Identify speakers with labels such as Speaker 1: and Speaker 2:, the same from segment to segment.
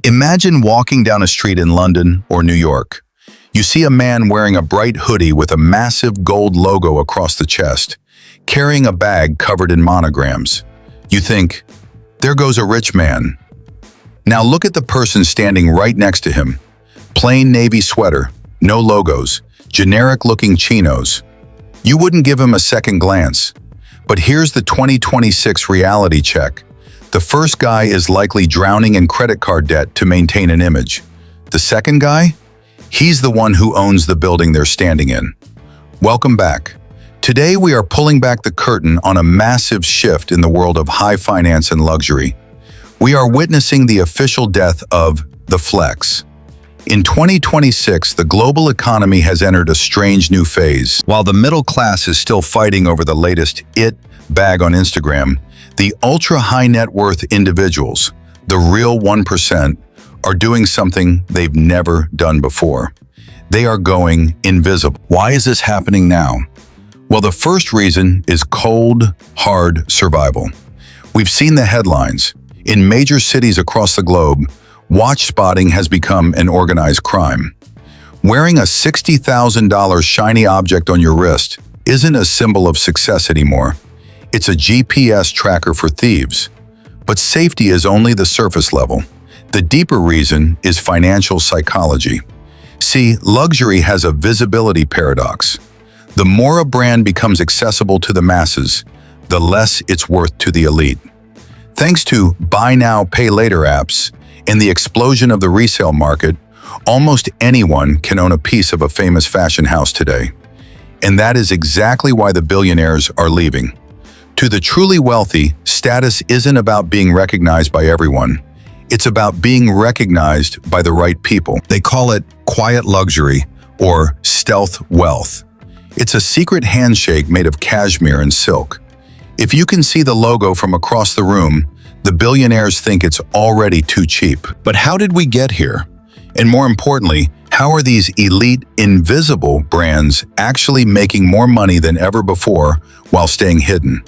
Speaker 1: Imagine walking down a street in London or New York. You see a man wearing a bright hoodie with a massive gold logo across the chest, carrying a bag covered in monograms. You think, there goes a rich man. Now look at the person standing right next to him. Plain navy sweater, no logos, generic-looking chinos. You wouldn't give him a second glance. But here's the 2026 reality check. The first guy is likely drowning in credit card debt to maintain an image. The second guy? He's the one who owns the building they're standing in. Welcome back. Today we are pulling back the curtain on a massive shift in the world of high finance and luxury. We are witnessing the official death of the flex. In 2026, the global economy has entered a strange new phase. While the middle class is still fighting over the latest it bag on Instagram, the ultra-high net worth individuals, the real 1%, are doing something they've never done before. They are going invisible. Why is this happening now? Well, the first reason is cold, hard survival. We've seen the headlines. In major cities across the globe, watch spotting has become an organized crime. Wearing a $60,000 shiny object on your wrist isn't a symbol of success anymore. It's a GPS tracker for thieves. But safety is only the surface level. The deeper reason is financial psychology. See, luxury has a visibility paradox. The more a brand becomes accessible to the masses, the less it's worth to the elite. Thanks to buy now, pay later apps and the explosion of the resale market, almost anyone can own a piece of a famous fashion house today. And that is exactly why the billionaires are leaving. To the truly wealthy, status isn't about being recognized by everyone. It's about being recognized by the right people. They call it quiet luxury or stealth wealth. It's a secret handshake made of cashmere and silk. If you can see the logo from across the room, the billionaires think it's already too cheap. But how did we get here? And more importantly, how are these elite, invisible brands actually making more money than ever before while staying hidden?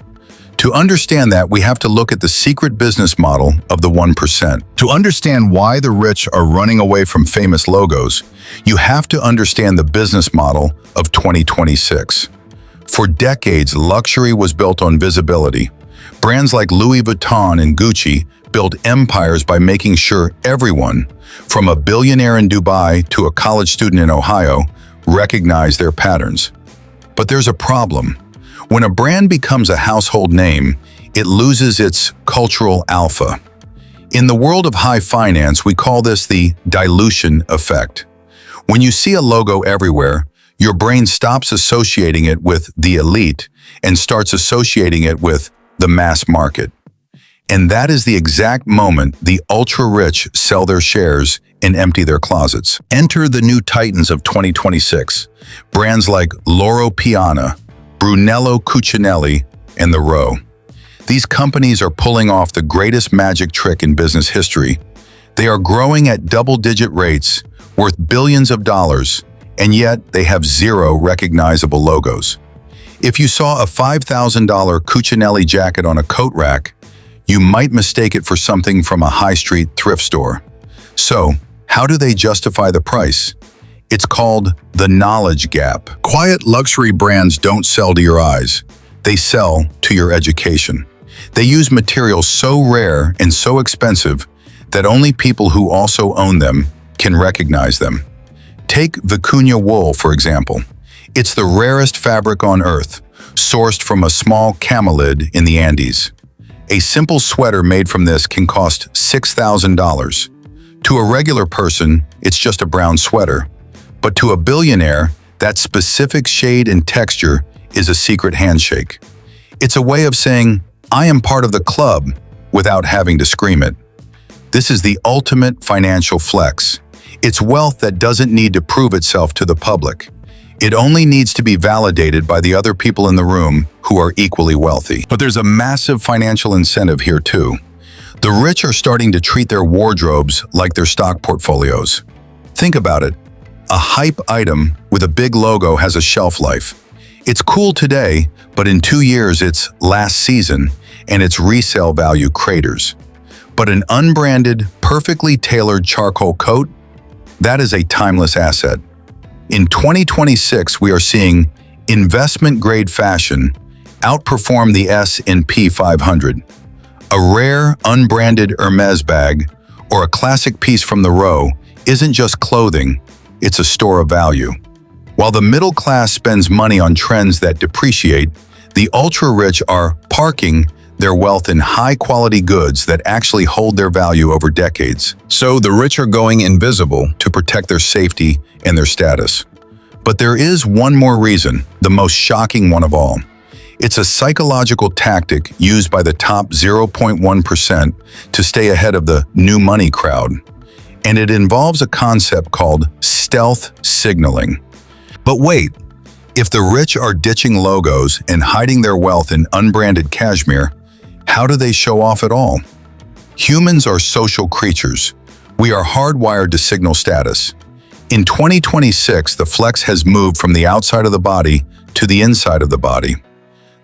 Speaker 1: To understand that, we have to look at the secret business model of the 1%. To understand why the rich are running away from famous logos, you have to understand the business model of 2026. For decades, luxury was built on visibility. Brands like Louis Vuitton and Gucci built empires by making sure everyone, from a billionaire in Dubai to a college student in Ohio, recognized their patterns. But there's a problem. When a brand becomes a household name, it loses its cultural alpha. In the world of high finance, we call this the dilution effect. When you see a logo everywhere, your brain stops associating it with the elite and starts associating it with the mass market. And that is the exact moment the ultra-rich sell their shares and empty their closets. Enter the new titans of 2026, brands like Loro, Piana, Brunello Cucinelli, and the Loro. These companies are pulling off the greatest magic trick in business history. They are growing at double-digit rates, worth billions of dollars, and yet they have zero recognizable logos. If you saw a $5,000 Cucinelli jacket on a coat rack, you might mistake it for something from a high-street thrift store. So, how do they justify the price? It's called the knowledge gap. Quiet luxury brands don't sell to your eyes. They sell to your education. They use materials so rare and so expensive that only people who also own them can recognize them. Take vicuña wool, for example. It's the rarest fabric on earth, sourced from a small camelid in the Andes. A simple sweater made from this can cost $6,000. To a regular person, it's just a brown sweater. But to a billionaire, that specific shade and texture is a secret handshake. It's a way of saying, I am part of the club, without having to scream it. This is the ultimate financial flex. It's wealth that doesn't need to prove itself to the public. It only needs to be validated by the other people in the room who are equally wealthy. But there's a massive financial incentive here too. The rich are starting to treat their wardrobes like their stock portfolios. Think about it. A hype item with a big logo has a shelf life. It's cool today, but in 2 years it's last season and its resale value craters. But an unbranded, perfectly tailored charcoal coat? That is a timeless asset. In 2026, we are seeing investment-grade fashion outperform the S&P 500. A rare, unbranded Hermes bag or a classic piece from the Loro isn't just clothing, it's a store of value. While the middle class spends money on trends that depreciate, the ultra-rich are parking their wealth in high-quality goods that actually hold their value over decades. So the rich are going invisible to protect their safety and their status. But there is one more reason, the most shocking one of all. It's a psychological tactic used by the top 0.1% to stay ahead of the new money crowd. And it involves a concept called stealth signaling. But wait, if the rich are ditching logos and hiding their wealth in unbranded cashmere, how do they show off at all? Humans are social creatures. We are hardwired to signal status. In 2026, the flex has moved from the outside of the body to the inside of the body.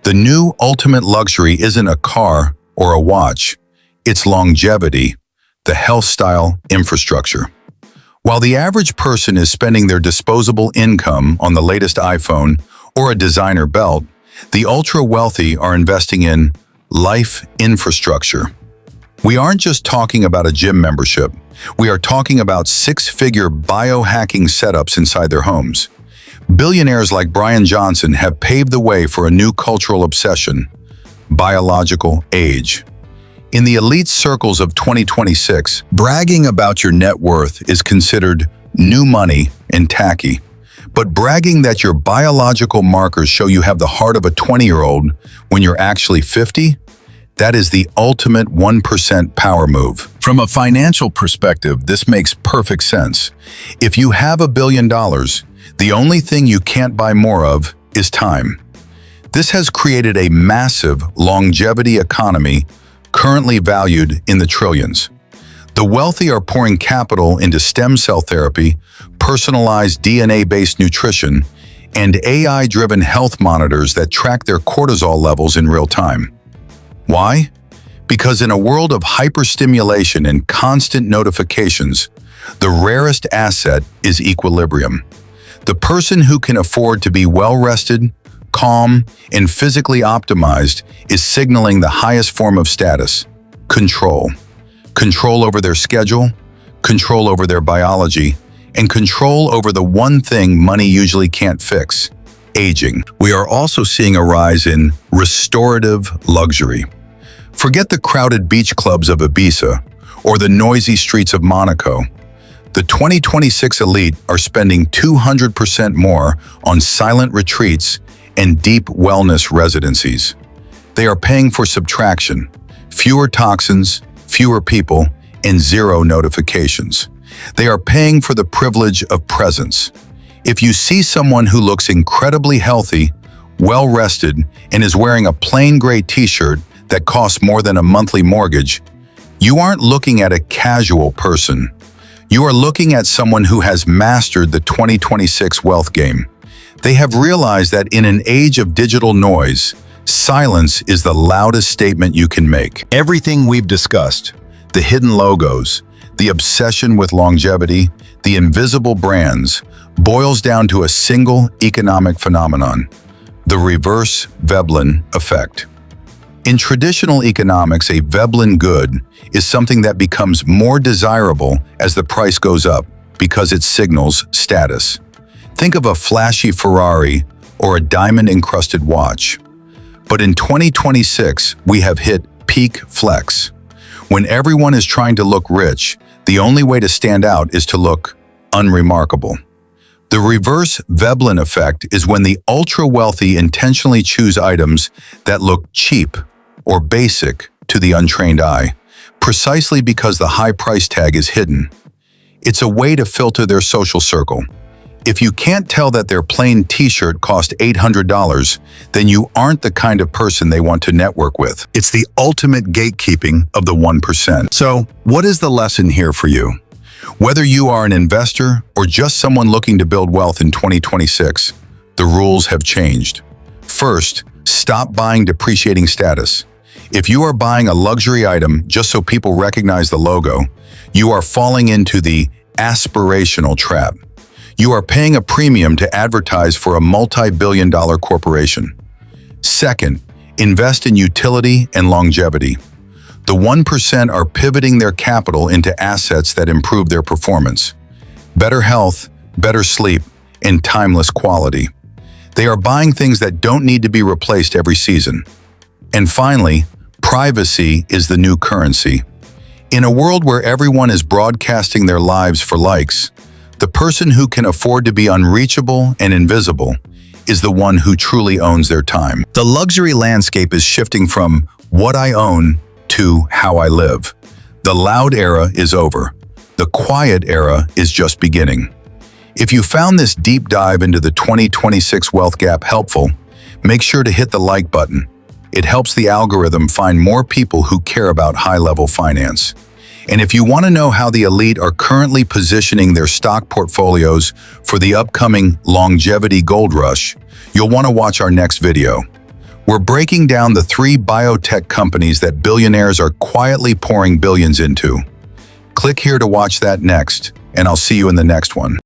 Speaker 1: The new ultimate luxury isn't a car or a watch, it's longevity, the health style infrastructure. While the average person is spending their disposable income on the latest iPhone or a designer belt, the ultra-wealthy are investing in life infrastructure. We aren't just talking about a gym membership, we are talking about six-figure biohacking setups inside their homes. Billionaires like Brian Johnson have paved the way for a new cultural obsession: biological age. In the elite circles of 2026, bragging about your net worth is considered new money and tacky. But bragging that your biological markers show you have the heart of a 20-year-old when you're actually 50, that is the ultimate 1% power move. From a financial perspective, this makes perfect sense. If you have $1 billion, the only thing you can't buy more of is time. This has created a massive longevity economy currently valued in the trillions. The wealthy are pouring capital into stem cell therapy, personalized DNA-based nutrition, and AI-driven health monitors that track their cortisol levels in real time. Why? Because in a world of hyperstimulation and constant notifications, the rarest asset is equilibrium. The person who can afford to be well-rested, calm, and physically optimized is signaling the highest form of status: control. Control over their schedule, control over their biology, and control over the one thing money usually can't fix: aging. We are also seeing a rise in restorative luxury. Forget the crowded beach clubs of Ibiza or the noisy streets of Monaco. The 2026 elite are spending 200% more on silent retreats and deep wellness residencies. They are paying for subtraction, fewer toxins, fewer people, and zero notifications. They are paying for the privilege of presence. If you see someone who looks incredibly healthy, well-rested, and is wearing a plain gray t-shirt that costs more than a monthly mortgage, you aren't looking at a casual person. You are looking at someone who has mastered the 2026 wealth game. They have realized that in an age of digital noise, silence is the loudest statement you can make. Everything we've discussed, the hidden logos, the obsession with longevity, the invisible brands, boils down to a single economic phenomenon: the reverse Veblen effect. In traditional economics, a Veblen good is something that becomes more desirable as the price goes up because it signals status. Think of a flashy Ferrari or a diamond-encrusted watch. But in 2026, we have hit peak flex. When everyone is trying to look rich, the only way to stand out is to look unremarkable. The reverse Veblen effect is when the ultra-wealthy intentionally choose items that look cheap or basic to the untrained eye, precisely because the high price tag is hidden. It's a way to filter their social circle. If you can't tell that their plain t-shirt cost $800, then you aren't the kind of person they want to network with. It's the ultimate gatekeeping of the 1%. So, what is the lesson here for you? Whether you are an investor or just someone looking to build wealth in 2026, the rules have changed. First, stop buying depreciating status. If you are buying a luxury item just so people recognize the logo, you are falling into the aspirational trap. You are paying a premium to advertise for a multi-billion-dollar corporation. Second, invest in utility and longevity. The 1% are pivoting their capital into assets that improve their performance. Better health, better sleep, and timeless quality. They are buying things that don't need to be replaced every season. And finally, privacy is the new currency. In a world where everyone is broadcasting their lives for likes, the person who can afford to be unreachable and invisible is the one who truly owns their time. The luxury landscape is shifting from what I own to how I live. The loud era is over. The quiet era is just beginning. If you found this deep dive into the 2026 wealth gap helpful, make sure to hit the like button. It helps the algorithm find more people who care about high-level finance. And if you want to know how the elite are currently positioning their stock portfolios for the upcoming longevity gold rush, you'll want to watch our next video. We're breaking down the 3 biotech companies that billionaires are quietly pouring billions into. Click here to watch that next, and I'll see you in the next one.